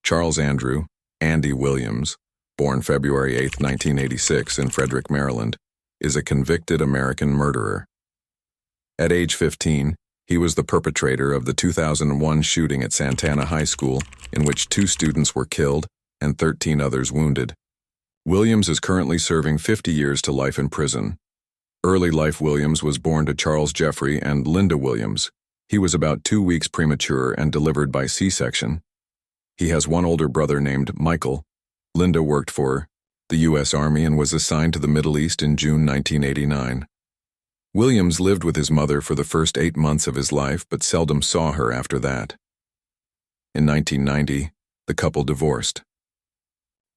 Charles Andrew, Andy Williams, born February 8, 1986 in Frederick, Maryland, is a convicted American murderer. At age 15, he was the perpetrator of the 2001 shooting at Santana High School, in which 2 students were killed and 13 others wounded. Williams is currently serving 50 years to life in prison. Early life Williams was born to Charles Jeffrey and Linda Williams. He was about 2 weeks premature and delivered by C-section. He has one older brother named Michael. Linda worked for the U.S. Army and was assigned to the Middle East in June 1989. Williams lived with his mother for the first 8 months of his life but seldom saw her after that. In 1990, the couple divorced.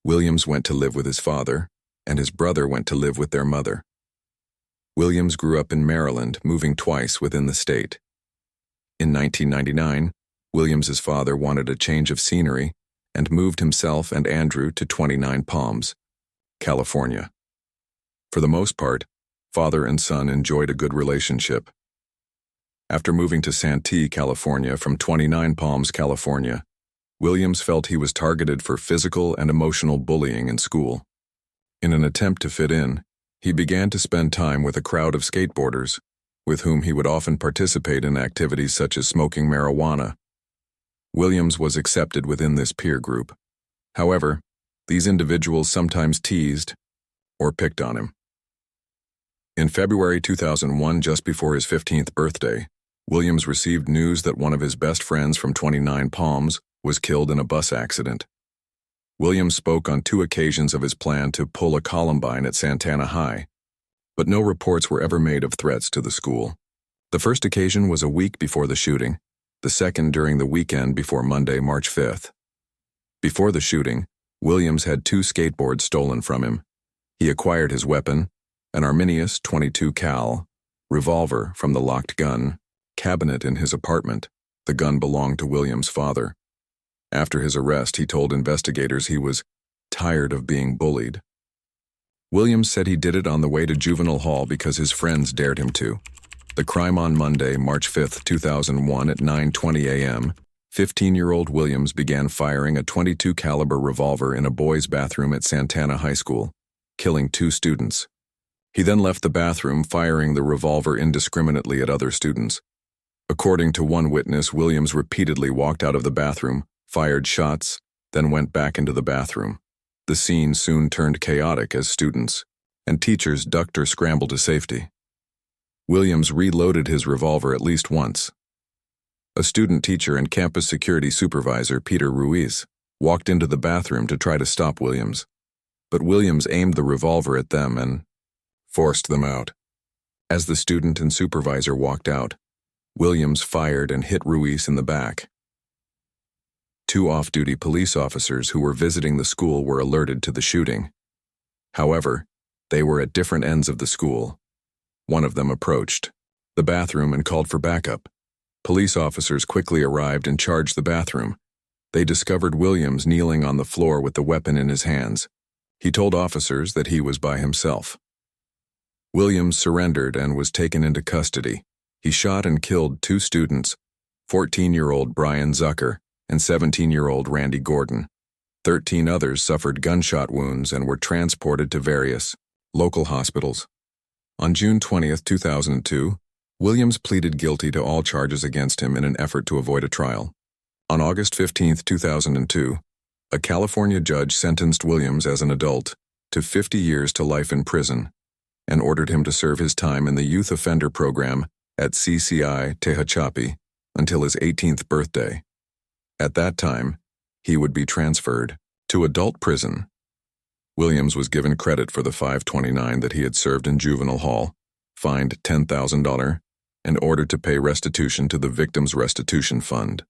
Williams went to live with his father, and his brother went to live with their mother. Williams grew up in Maryland, moving twice within the state. In 1999, Williams's father wanted a change of scenery and moved himself and Andrew to 29 Palms, California. For the most part, father and son enjoyed a good relationship. After moving to Santee, California from 29 Palms, California, Williams felt he was targeted for physical and emotional bullying in school. In an attempt to fit in, he began to spend time with a crowd of skateboarders, with whom he would often participate in activities such as smoking marijuana. Williams was accepted within this peer group. However, these individuals sometimes teased or picked on him. In February 2001, just before his 15th birthday, Williams received news that one of his best friends from 29 Palms was killed in a bus accident. Williams spoke on 2 occasions of his plan to pull a Columbine at Santana High, but no reports were ever made of threats to the school. The first occasion was a week before the shooting, the second during the weekend before Monday, March 5th. Before the shooting, Williams had 2 skateboards stolen from him. He acquired his weapon, an Arminius .22 cal revolver from the locked gun cabinet in his apartment. The gun belonged to Williams' father. After his arrest, he told investigators he was tired of being bullied. Williams said he did it on the way to juvenile hall because his friends dared him to. The crime on Monday, March 5, 2001 at 9:20 a.m., 15-year-old Williams began firing a .22 caliber revolver in a boys' bathroom at Santana High School, killing 2 students. He then left the bathroom, firing the revolver indiscriminately at other students. According to one witness, Williams repeatedly walked out of the bathroom, fired shots, then went back into the bathroom. The scene soon turned chaotic as students and teachers ducked or scrambled to safety. Williams reloaded his revolver at least once. A student teacher and campus security supervisor, Peter Ruiz, walked into the bathroom to try to stop Williams, but Williams aimed the revolver at them and forced them out. As the student and supervisor walked out, Williams fired and hit Ruiz in the back. 2 off-duty police officers who were visiting the school were alerted to the shooting. However, they were at different ends of the school. One of them approached the bathroom and called for backup. Police officers quickly arrived and charged the bathroom. They discovered Williams kneeling on the floor with the weapon in his hands. He told officers that he was by himself. Williams surrendered and was taken into custody. He shot and killed 2 students, 14-year-old Bryan Zuckor and 17-year-old Randy Gordon. 13 others suffered gunshot wounds and were transported to various local hospitals. On June 20, 2002, Williams pleaded guilty to all charges against him in an effort to avoid a trial. On August 15, 2002, a California judge sentenced Williams as an adult to 50 years to life in prison and ordered him to serve his time in the youth offender program at CCI Tehachapi until his 18th birthday. At that time, he would be transferred to adult prison. Williams was given credit for the 529 that he had served in juvenile hall, fined $10,000, and ordered to pay restitution to the Victims' Restitution Fund.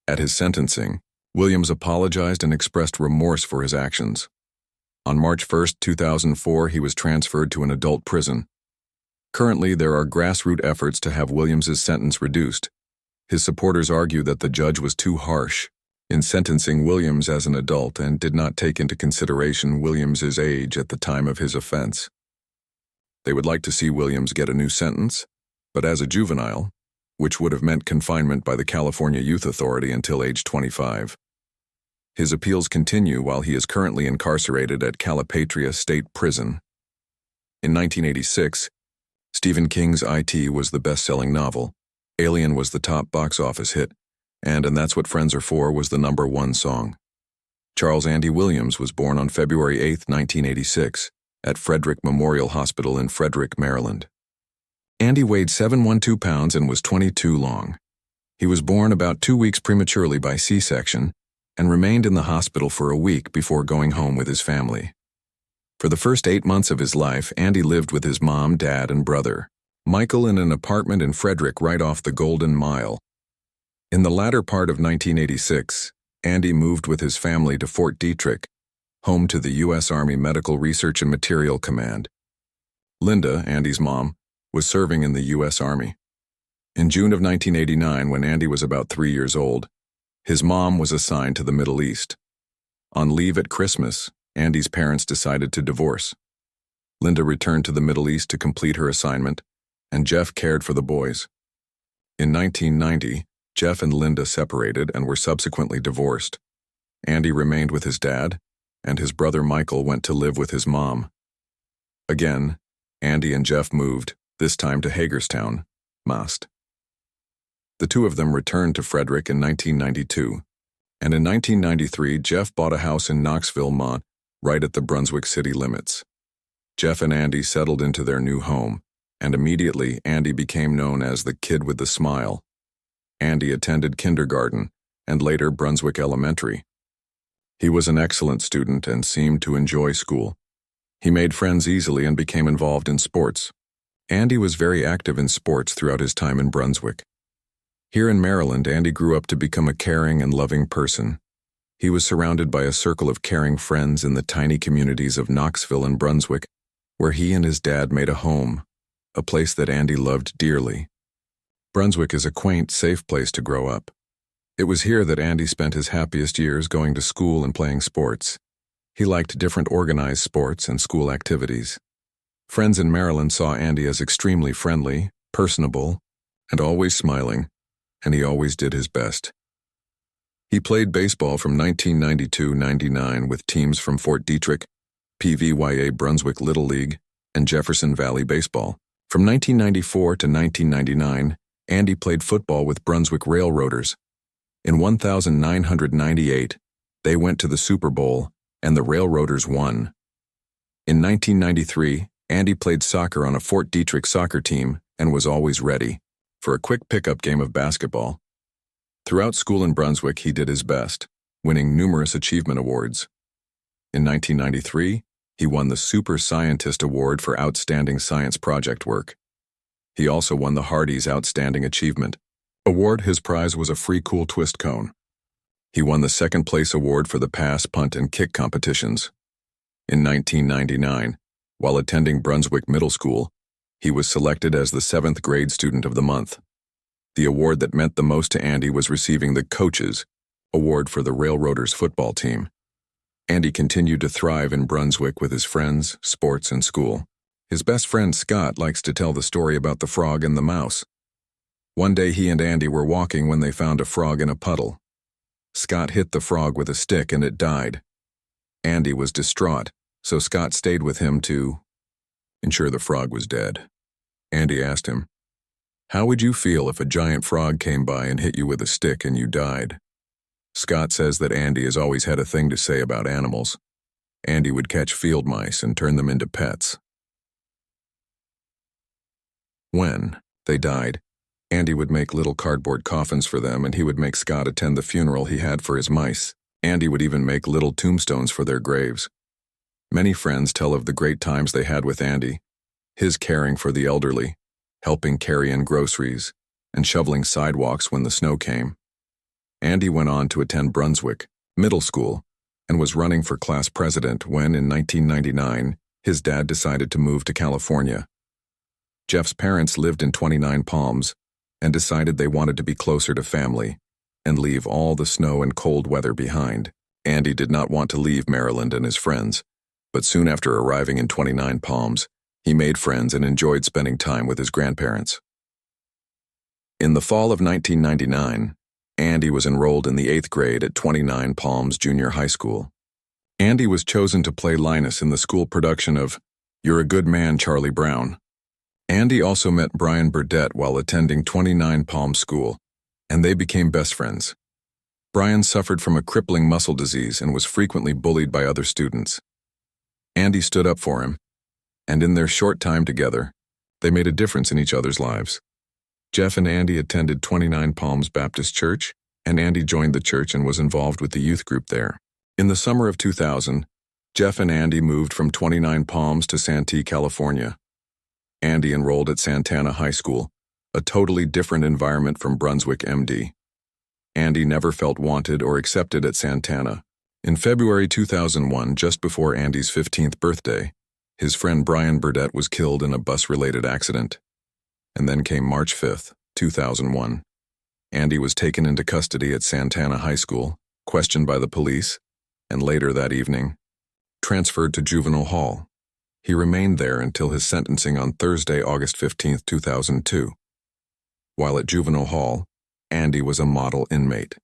At his sentencing, Williams apologized and expressed remorse for his actions. On March 1, 2004, he was transferred to an adult prison. Currently, there are grassroots efforts to have Williams's sentence reduced. His supporters argue that the judge was too harsh in sentencing Williams as an adult and did not take into consideration Williams's age at the time of his offense. They would like to see Williams get a new sentence, but as a juvenile, which would have meant confinement by the California Youth Authority until age 25. His appeals continue while he is currently incarcerated at Calipatria State Prison. In 1986, Stephen King's IT was the best-selling novel, Alien was the top box office hit, and That's What Friends Are For was the #1 song. Charles Andy Williams was born on February 8, 1986, at Frederick Memorial Hospital in Frederick, Maryland. Andy weighed 712 pounds and was 22 long. He was born about 2 weeks prematurely by C-section and remained in the hospital for a week before going home with his family. For the first 8 months of his life, Andy lived with his mom, dad, and brother, Michael, in an apartment in Frederick right off the Golden Mile. In the latter part of 1986, Andy moved with his family to Fort Detrick, home to the U.S. Army Medical Research and Material Command. Linda, Andy's mom, was serving in the U.S. Army. In June of 1989, when Andy was about 3 years old, his mom was assigned to the Middle East. On leave at Christmas, Andy's parents decided to divorce. Linda returned to the Middle East to complete her assignment, and Jeff cared for the boys. In 1990, Jeff and Linda separated and were subsequently divorced. Andy remained with his dad, and his brother Michael went to live with his mom. Again, Andy and Jeff moved, this time to Hagerstown, Mast. The two of them returned to Frederick in 1992, and in 1993 Jeff bought a house in Knoxville, Mont, right at the Brunswick city limits. Jeff and Andy settled into their new home, and immediately Andy became known as the Kid with the Smile. Andy attended kindergarten and later Brunswick Elementary. He was an excellent student and seemed to enjoy school. He made friends easily and became involved in sports. Andy was very active in sports throughout his time in Brunswick. Here in Maryland, Andy grew up to become a caring and loving person. He was surrounded by a circle of caring friends in the tiny communities of Knoxville and Brunswick, where he and his dad made a home, a place that Andy loved dearly. Brunswick is a quaint, safe place to grow up. It was here that Andy spent his happiest years going to school and playing sports. He liked different organized sports and school activities. Friends in Maryland saw Andy as extremely friendly, personable, and always smiling, and he always did his best. He played baseball from 1992-99 with teams from Fort Detrick, PVYA Brunswick Little League, and Jefferson Valley Baseball. From 1994 to 1999, Andy played football with Brunswick Railroaders. In 1998, they went to the Super Bowl, and the Railroaders won. In 1993, Andy played soccer on a Fort Detrick soccer team and was always ready for a quick pickup game of basketball. Throughout school in Brunswick, he did his best, winning numerous achievement awards. In 1993, he won the Super Scientist Award for outstanding science project work. He also won the Hardee's Outstanding Achievement Award. His prize was a free Cool Twist cone. He won the second-place award for the pass, punt, and kick competitions. In 1999, while attending Brunswick Middle School, he was selected as the 7th grade Student of the Month. The award that meant the most to Andy was receiving the Coaches Award for the Railroaders football team. Andy continued to thrive in Brunswick with his friends, sports, and school. His best friend Scott likes to tell the story about the frog and the mouse. One day he and Andy were walking when they found a frog in a puddle. Scott hit the frog with a stick and it died. Andy was distraught, so Scott stayed with him to ensure the frog was dead. Andy asked him, "How would you feel if a giant frog came by and hit you with a stick and you died?" Scott says that Andy has always had a thing to say about animals. Andy would catch field mice and turn them into pets. When they died, Andy would make little cardboard coffins for them, and he would make Scott attend the funeral he had for his mice. Andy would even make little tombstones for their graves. Many friends tell of the great times they had with Andy, his caring for the elderly, helping carry in groceries, and shoveling sidewalks when the snow came. Andy went on to attend Brunswick Middle School and was running for class president when, in 1999, his dad decided to move to California. Jeff's parents lived in 29 Palms and decided they wanted to be closer to family and leave all the snow and cold weather behind. Andy did not want to leave Maryland and his friends, but soon after arriving in 29 Palms, he made friends and enjoyed spending time with his grandparents. In the fall of 1999, Andy was enrolled in the 8th grade at 29 Palms Junior High School. Andy was chosen to play Linus in the school production of You're a Good Man, Charlie Brown. Andy also met Brian Burdett while attending 29 Palms School, and they became best friends. Brian suffered from a crippling muscle disease and was frequently bullied by other students. Andy stood up for him, and in their short time together, they made a difference in each other's lives. Jeff and Andy attended 29 Palms Baptist Church, and Andy joined the church and was involved with the youth group there. In the summer of 2000, Jeff and Andy moved from 29 Palms to Santee, California. Andy enrolled at Santana High School, a totally different environment from Brunswick, MD. Andy never felt wanted or accepted at Santana. In February 2001, just before Andy's 15th birthday, his friend Brian Burdett was killed in a bus-related accident. And then came March 5, 2001. Andy was taken into custody at Santana High School, questioned by the police, and later that evening, transferred to juvenile hall. He remained there until his sentencing on Thursday, August 15, 2002. While at juvenile hall, Andy was a model inmate.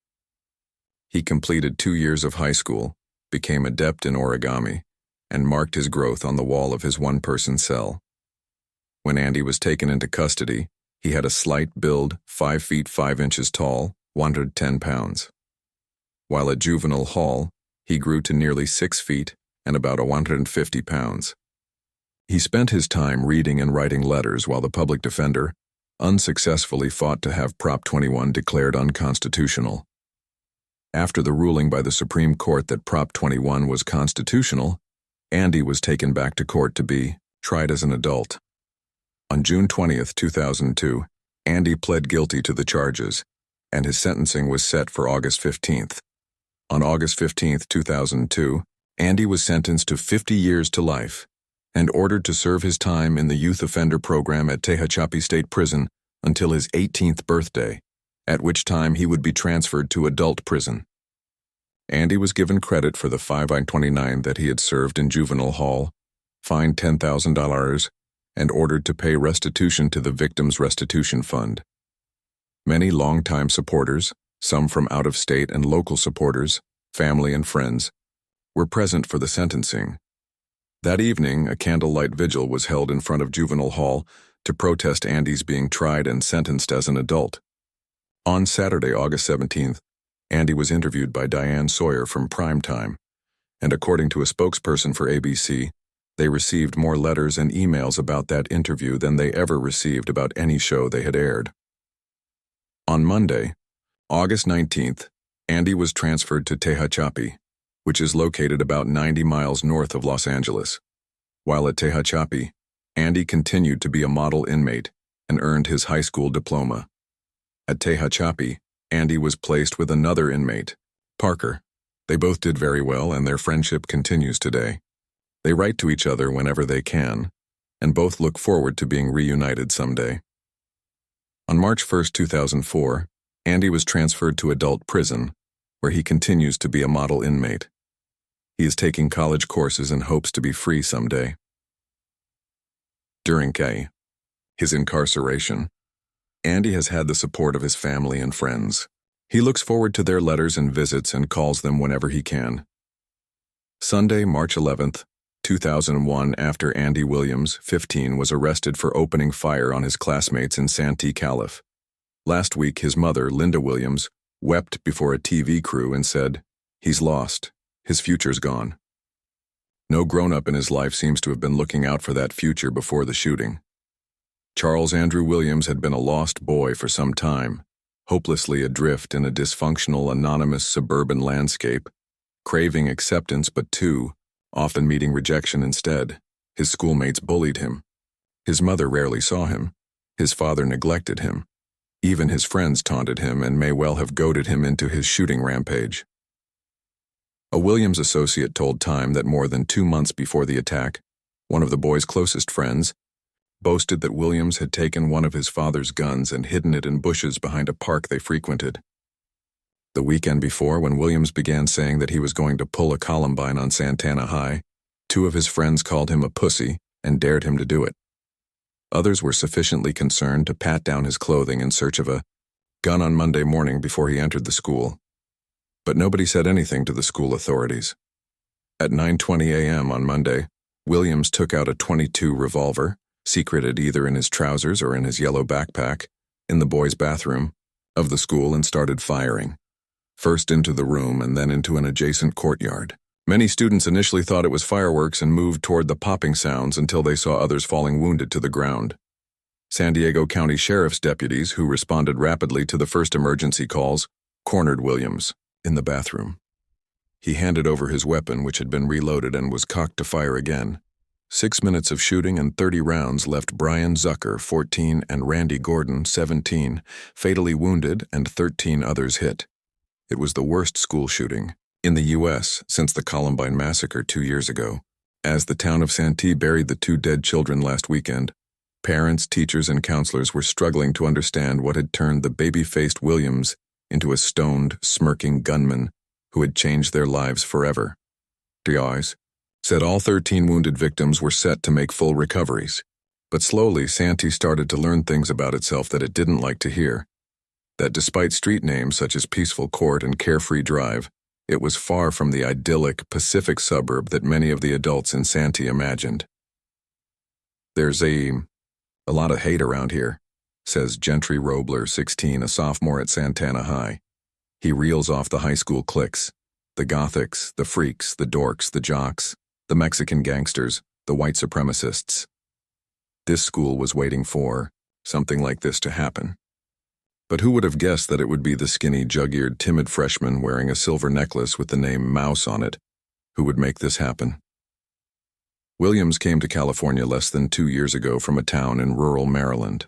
He completed 2 years of high school, became adept in origami, and marked his growth on the wall of his one-person cell. When Andy was taken into custody, he had a slight build, 5 feet 5 inches tall, 110 pounds. While at juvenile hall, he grew to nearly 6 feet and about 150 pounds. He spent his time reading and writing letters while the public defender unsuccessfully fought to have Prop 21 declared unconstitutional. After the ruling by the Supreme Court that Prop 21 was constitutional, Andy was taken back to court to be tried as an adult. On June 20, 2002, Andy pled guilty to the charges, and his sentencing was set for August 15th. On August 15, 2002, Andy was sentenced to 50 years to life and ordered to serve his time in the youth offender program at Tehachapi State Prison until his 18th birthday, at which time he would be transferred to adult prison. Andy was given credit for the 5I-29 that he had served in juvenile hall, fined $10,000, and ordered to pay restitution to the Victims' Restitution Fund. Many longtime supporters, some from out-of-state and local supporters, family and friends, were present for the sentencing. That evening, a candlelight vigil was held in front of juvenile hall to protest Andy's being tried and sentenced as an adult. On Saturday, August 17th, Andy was interviewed by Diane Sawyer from Primetime, and according to a spokesperson for ABC, they received more letters and emails about that interview than they ever received about any show they had aired. On Monday, August 19th, Andy was transferred to Tehachapi, which is located about 90 miles north of Los Angeles. While at Tehachapi, Andy continued to be a model inmate and earned his high school diploma. At Tehachapi, Andy was placed with another inmate, Parker. They both did very well, and their friendship continues today. They write to each other whenever they can, and both look forward to being reunited someday. On March 1, 2004, Andy was transferred to adult prison, where he continues to be a model inmate. He is taking college courses and hopes to be free someday. During his incarceration, Andy has had the support of his family and friends. He looks forward to their letters and visits and calls them whenever he can. Sunday, March 11th, 2001, after Andy Williams, 15, was arrested for opening fire on his classmates in Santee, Calif. Last week, his mother, Linda Williams, wept before a TV crew and said, "He's lost. His future's gone." No grown-up in his life seems to have been looking out for that future before the shooting. Charles Andrew Williams had been a lost boy for some time, hopelessly adrift in a dysfunctional, anonymous suburban landscape, craving acceptance but often meeting rejection instead. His schoolmates bullied him. His mother rarely saw him. His father neglected him. Even his friends taunted him and may well have goaded him into his shooting rampage. A Williams associate told Time that more than 2 months before the attack, one of the boy's closest friends boasted that Williams had taken one of his father's guns and hidden it in bushes behind a park they frequented. The weekend before, when Williams began saying that he was going to pull a Columbine on Santana High, 2 of his friends called him a pussy and dared him to do it. Others were sufficiently concerned to pat down his clothing in search of a gun on Monday morning before he entered the school. But nobody said anything to the school authorities. At 9:20 a.m. on Monday, Williams took out a .22 revolver, secreted either in his trousers or in his yellow backpack, in the boys' bathroom of the school and started firing, first into the room and then into an adjacent courtyard. Many students initially thought it was fireworks and moved toward the popping sounds until they saw others falling wounded to the ground. San Diego County Sheriff's deputies, who responded rapidly to the first emergency calls, cornered Williams in the bathroom. He handed over his weapon, which had been reloaded and was cocked to fire again. 6 minutes of shooting and 30 rounds left Bryan Zuckor, 14, and Randy Gordon, 17, fatally wounded and 13 others hit. It was the worst school shooting in the U.S. since the Columbine massacre 2 years ago. As the town of Santee buried the 2 dead children last weekend, parents, teachers, and counselors were struggling to understand what had turned the baby-faced Williams into a stoned, smirking gunman who had changed their lives forever. Diaz said all 13 wounded victims were set to make full recoveries. But slowly, Santee started to learn things about itself that it didn't like to hear. That despite street names such as Peaceful Court and Carefree Drive, it was far from the idyllic Pacific suburb that many of the adults in Santee imagined. "There's a lot of hate around here," says Gentry Robler, 16, a sophomore at Santana High. He reels off the high school cliques: the gothics, the freaks, the dorks, the jocks, the Mexican gangsters, the white supremacists. This school was waiting for something like this to happen. But who would have guessed that it would be the skinny, jug-eared, timid freshman wearing a silver necklace with the name Mouse on it who would make this happen? Williams came to California less than 2 years ago from a town in rural Maryland.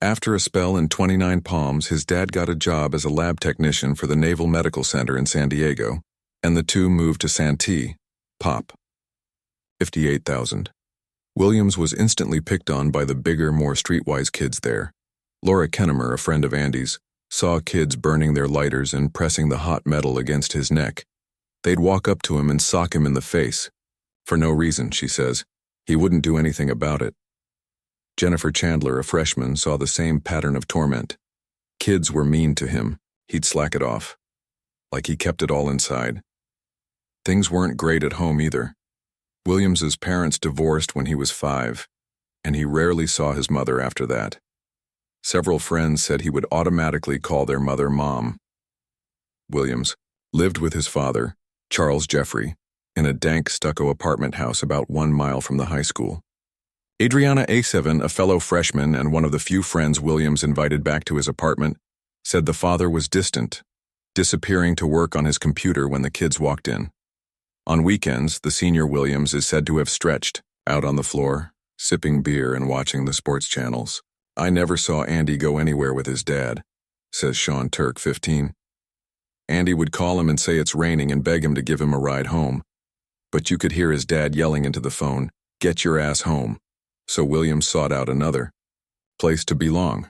After a spell in 29 Palms, his dad got a job as a lab technician for the Naval Medical Center in San Diego, and the two moved to Santee, Pop. 58,000. Williams was instantly picked on by the bigger, more streetwise kids there. Laura Kennemer, a friend of Andy's, saw kids burning their lighters and pressing the hot metal against his neck. They'd walk up to him and sock him in the face. For no reason, she says. He wouldn't do anything about it. Jennifer Chandler, a freshman, saw the same pattern of torment. Kids were mean to him. He'd slack it off. Like he kept it all inside. Things weren't great at home either. Williams's parents divorced when he was 5, and he rarely saw his mother after that. Several friends said he would automatically call their mother Mom. Williams lived with his father, Charles Jeffrey, in a dank stucco apartment house about 1 mile from the high school. Adriana A7, a fellow freshman and one of the few friends Williams invited back to his apartment, said the father was distant, disappearing to work on his computer when the kids walked in. On weekends, the senior Williams is said to have stretched, out on the floor, sipping beer and watching the sports channels. "I never saw Andy go anywhere with his dad," says Sean Turk, 15. Andy would call him and say it's raining and beg him to give him a ride home. But you could hear his dad yelling into the phone, "Get your ass home." So Williams sought out another place to belong.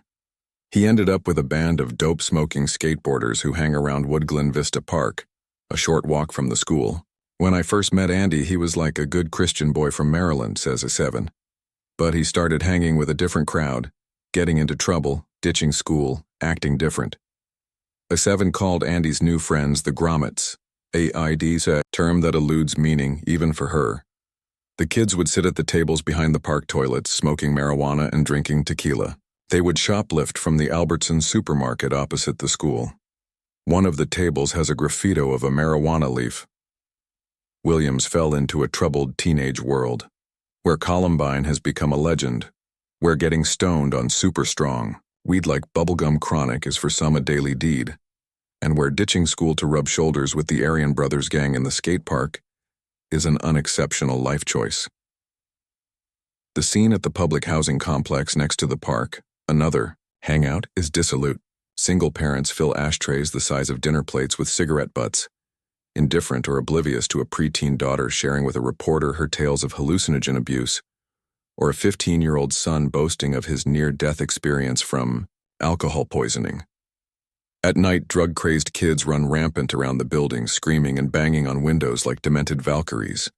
He ended up with a band of dope-smoking skateboarders who hang around Woodglen Vista Park, a short walk from the school. "When I first met Andy, he was like a good Christian boy from Maryland," says a 7. But he started hanging with a different crowd, getting into trouble, ditching school, acting different. A 7 called Andy's new friends the Grommets, AID's a term that eludes meaning even for her. The kids would sit at the tables behind the park toilets, smoking marijuana and drinking tequila. They would shoplift from the Albertsons supermarket opposite the school. One of the tables has a graffito of a marijuana leaf. Williams fell into a troubled teenage world, where Columbine has become a legend, where getting stoned on super strong, weed like bubblegum chronic is for some a daily deed, and where ditching school to rub shoulders with the Aryan Brothers gang in the skate park is an unexceptional life choice. The scene at the public housing complex next to the park, another hangout, is dissolute. Single parents fill ashtrays the size of dinner plates with cigarette butts, indifferent or oblivious to a preteen daughter sharing with a reporter her tales of hallucinogen abuse, or a 15-year-old son boasting of his near-death experience from alcohol poisoning. At night, drug-crazed kids run rampant around the building, screaming and banging on windows like demented Valkyries.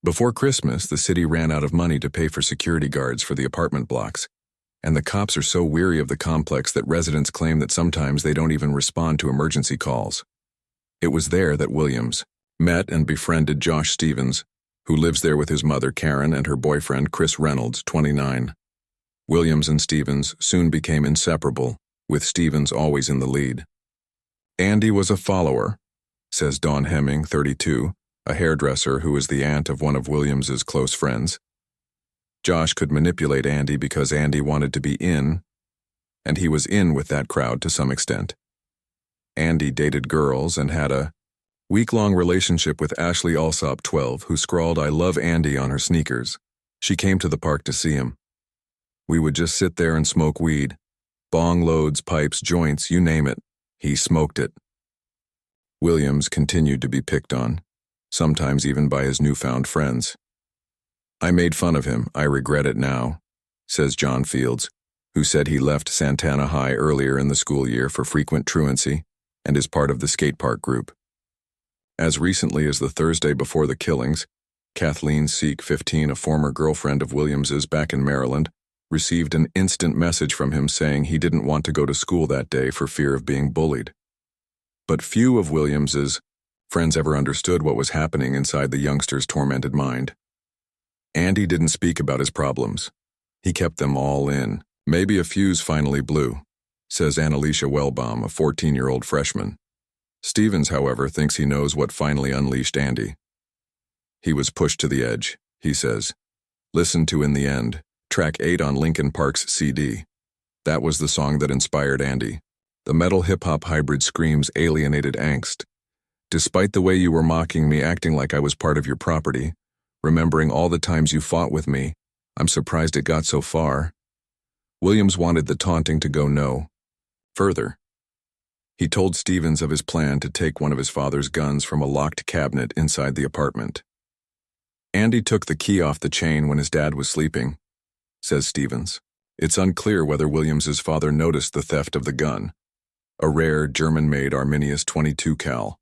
Before Christmas, the city ran out of money to pay for security guards for the apartment blocks, and the cops are so weary of the complex that residents claim that sometimes they don't even respond to emergency calls. It was there that Williams met and befriended Josh Stevens, who lives there with his mother Karen and her boyfriend Chris Reynolds, 29. Williams and Stevens soon became inseparable, with Stevens always in the lead. Andy was a follower, says Dawn Hemming, 32, a hairdresser who is the aunt of one of Williams's close friends. Josh could manipulate Andy because Andy wanted to be in, and he was in with that crowd to some extent. Andy dated girls and had a week-long relationship with Ashley Alsop, 12, who scrawled "I love Andy" on her sneakers. She came to the park to see him. We would just sit there and smoke weed. Bong loads, pipes, joints, you name it. He smoked it. Williams continued to be picked on, sometimes even by his newfound friends. "I made fun of him. I regret it now," says John Fields, who said he left Santana High earlier in the school year for frequent truancy and is part of the skate park group. As recently as the Thursday before the killings, Kathleen Seek, 15, a former girlfriend of Williams's back in Maryland, received an instant message from him saying he didn't want to go to school that day for fear of being bullied. But few of Williams's friends ever understood what was happening inside the youngster's tormented mind. Andy didn't speak about his problems. He kept them all in. Maybe a fuse finally blew, says Annalicia Wellbaum, a 14-year-old freshman. Stevens, however, thinks he knows what finally unleashed Andy. "He was pushed to the edge," he says. "Listen to In the End, track 8 on Linkin Park's CD. That was the song that inspired Andy. The metal hip-hop hybrid screams alienated angst. Despite the way you were mocking me, acting like I was part of your property, remembering all the times you fought with me, I'm surprised it got so far." Williams wanted the taunting to go no further. He told Stevens of his plan to take one of his father's guns from a locked cabinet inside the apartment. "Andy took the key off the chain when his dad was sleeping," says Stevens. It's unclear whether Williams's father noticed the theft of the gun, a rare German-made Arminius .22 cal,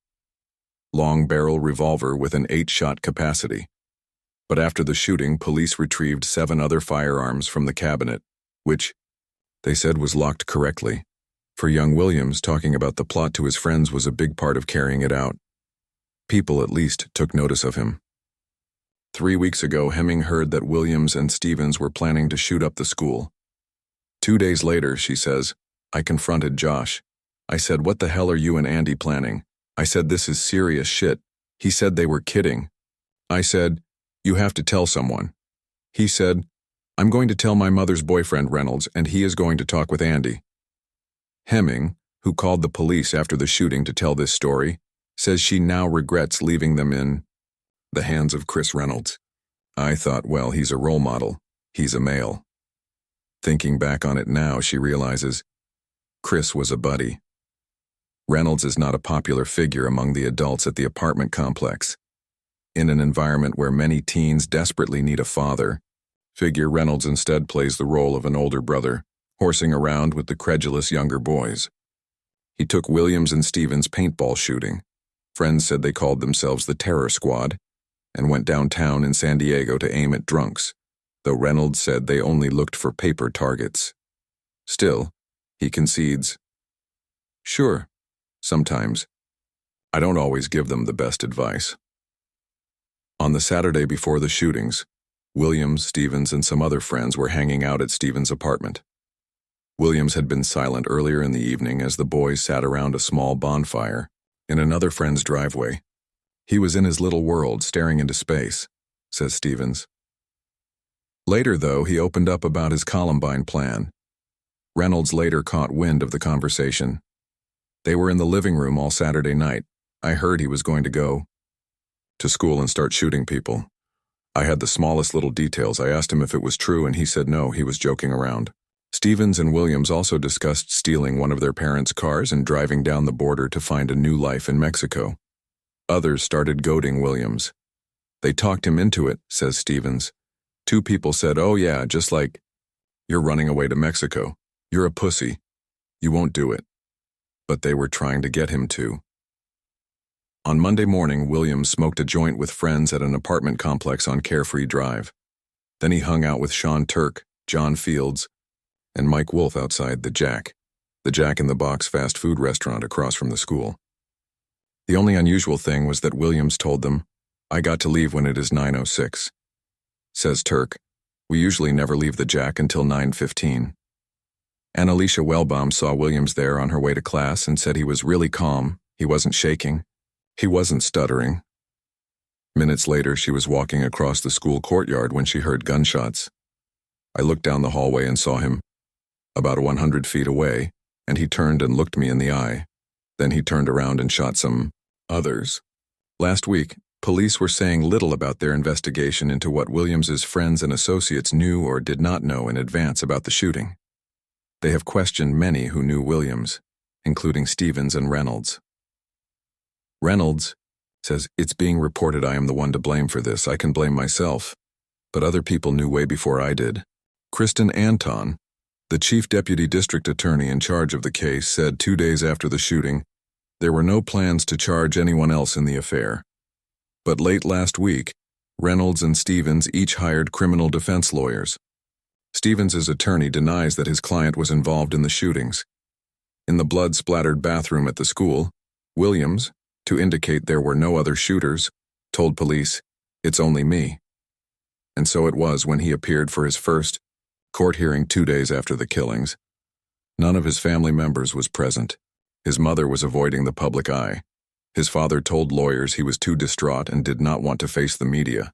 long-barrel revolver with an 8-shot capacity. But after the shooting, police retrieved 7 other firearms from the cabinet, which, they said, was locked correctly. For young Williams, talking about the plot to his friends was a big part of carrying it out. People at least took notice of him. 3 weeks ago, Hemming heard that Williams and Stevens were planning to shoot up the school. 2 days later, she says, "I confronted Josh. I said, 'What the hell are you and Andy planning?' I said, 'This is serious shit.' He said they were kidding. I said, 'You have to tell someone.' He said, 'I'm going to tell my mother's boyfriend Reynolds, and he is going to talk with Andy.'" Hemming, who called the police after the shooting to tell this story, says she now regrets leaving them in the hands of Chris Reynolds. "I thought, well, he's a role model. He's a male." Thinking back on it now, she realizes Chris was a buddy. Reynolds is not a popular figure among the adults at the apartment complex. In an environment where many teens desperately need a father figure, Reynolds instead plays the role of an older brother, horsing around with the credulous younger boys. He took Williams and Stevens paintball shooting. Friends said they called themselves the Terror Squad, and went downtown in San Diego to aim at drunks, though Reynolds said they only looked for paper targets. Still, he concedes, "Sure, sometimes. I don't always give them the best advice." On the Saturday before the shootings, Williams, Stevens, and some other friends were hanging out at Stevens' apartment. Williams had been silent earlier in the evening as the boys sat around a small bonfire in another friend's driveway. He was in his little world, staring into space, says Stevens. Later, though, he opened up about his Columbine plan. Reynolds later caught wind of the conversation. "They were in the living room all Saturday night. I heard he was going to go to school and start shooting people. I had the smallest little details. I asked him if it was true, and he said no, he was joking around." Stevens and Williams also discussed stealing one of their parents' cars and driving down the border to find a new life in Mexico. Others started goading Williams. "They talked him into it," says Stevens. "2 people said, 'Oh yeah, just like, you're running away to Mexico. You're a pussy. You won't do it.' But they were trying to get him to." On Monday morning, Williams smoked a joint with friends at an apartment complex on Carefree Drive. Then he hung out with Sean Turk, John Fields, and Mike Wolf outside the Jack in the Box fast food restaurant across from the school. The only unusual thing was that Williams told them, "I got to leave when it is 9:06. Says Turk, "We usually never leave the Jack until 9:15. Annalicia Wellbaum saw Williams there on her way to class and said he was really calm, he wasn't shaking, he wasn't stuttering. Minutes later, she was walking across the school courtyard when she heard gunshots. I looked down the hallway and saw him, about 100 feet away, and he turned and looked me in the eye. Then he turned around and shot some others." Last week, police were saying little about their investigation into what Williams's friends and associates knew or did not know in advance about the shooting. They have questioned many who knew Williams, including Stevens and Reynolds. Reynolds says, "It's being reported I am the one to blame for this. I can blame myself. But other people knew way before I did." Kristen Anton, the chief deputy district attorney in charge of the case, said 2 days after the shooting, there were no plans to charge anyone else in the affair. But late last week, Reynolds and Stevens each hired criminal defense lawyers. Stevens' attorney denies that his client was involved in the shootings. In the blood-splattered bathroom at the school, Williams, to indicate there were no other shooters, told police, "It's only me." And so it was when he appeared for his first court hearing 2 days after the killings. None of his family members was present. His mother was avoiding the public eye. His father told lawyers he was too distraught and did not want to face the media.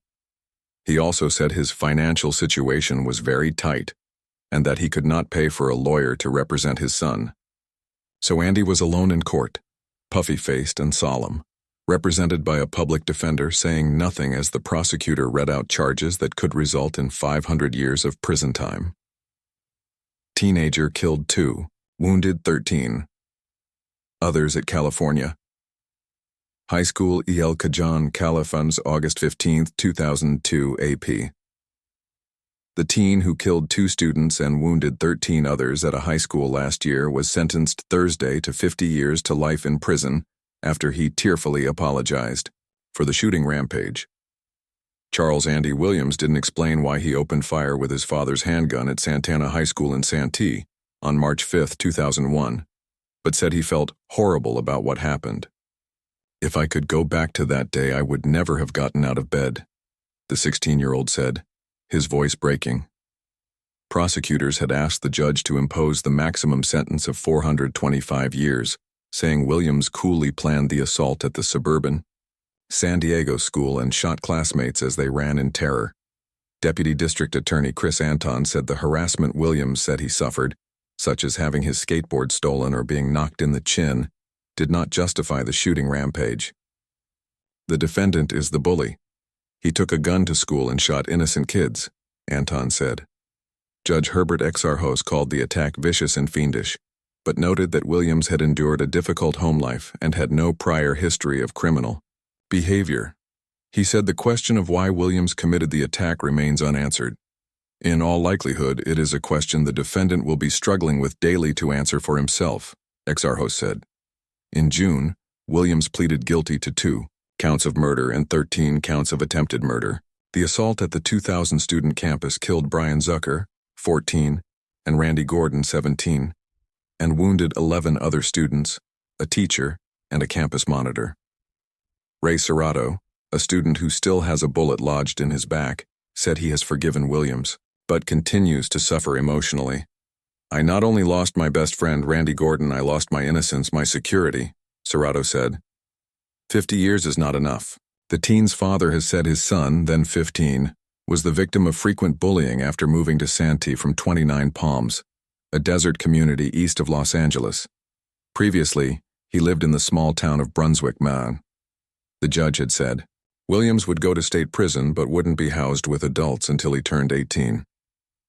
He also said his financial situation was very tight and that he could not pay for a lawyer to represent his son. So Andy was alone in court, puffy-faced and solemn, represented by a public defender saying nothing as the prosecutor read out charges that could result in 500 years of prison time. Teenager killed 2, wounded 13. Others at California. High School El Cajon, California, August 15, 2002 AP. The teen who killed 2 students and wounded 13 others at a high school last year was sentenced Thursday to 50 years to life in prison after he tearfully apologized for the shooting rampage. Charles Andy Williams didn't explain why he opened fire with his father's handgun at Santana High School in Santee on March 5, 2001, but said he felt horrible about what happened. "If I could go back to that day, I would never have gotten out of bed," the 16-year-old said, his voice breaking. Prosecutors had asked the judge to impose the maximum sentence of 425 years, saying Williams coolly planned the assault at the suburban San Diego school and shot classmates as they ran in terror. Deputy District Attorney Chris Anton said the harassment Williams said he suffered, such as having his skateboard stolen or being knocked in the chin, did not justify the shooting rampage. "The defendant is the bully. He took a gun to school and shot innocent kids," Anton said. Judge Herbert Exarchos called the attack vicious and fiendish, but noted that Williams had endured a difficult home life and had no prior history of criminal behavior. He said the question of why Williams committed the attack remains unanswered. "In all likelihood, it is a question the defendant will be struggling with daily to answer for himself," Exarchos said. In June, Williams pleaded guilty to 2 counts of murder and 13 counts of attempted murder. The assault at the 2,000-student campus killed Bryan Zuckor, 14, and Randy Gordon, 17, and wounded 11 other students, a teacher, and a campus monitor. Ray Serrato, a student who still has a bullet lodged in his back, said he has forgiven Williams, but continues to suffer emotionally. "I not only lost my best friend, Randy Gordon, I lost my innocence, my security," Serrato said. 50 years is not enough. The teen's father has said his son, then 15, was the victim of frequent bullying after moving to Santee from 29 Palms, a desert community east of Los Angeles. Previously, he lived in the small town of Brunswick, Maine. The judge had said, Williams would go to state prison but wouldn't be housed with adults until he turned 18.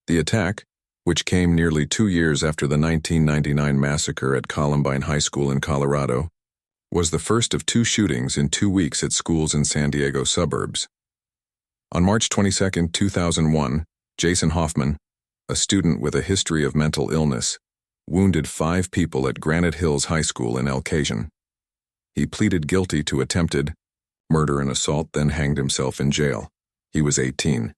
The attack, which came nearly 2 years after the 1999 massacre at Columbine High School in Colorado, was the first of 2 shootings in 2 weeks at schools in San Diego suburbs. On March 22, 2001, Jason Hoffman, a student with a history of mental illness, wounded 5 people at Granite Hills High School in El Cajon. He pleaded guilty to attempted murder and assault, then hanged himself in jail. He was 18.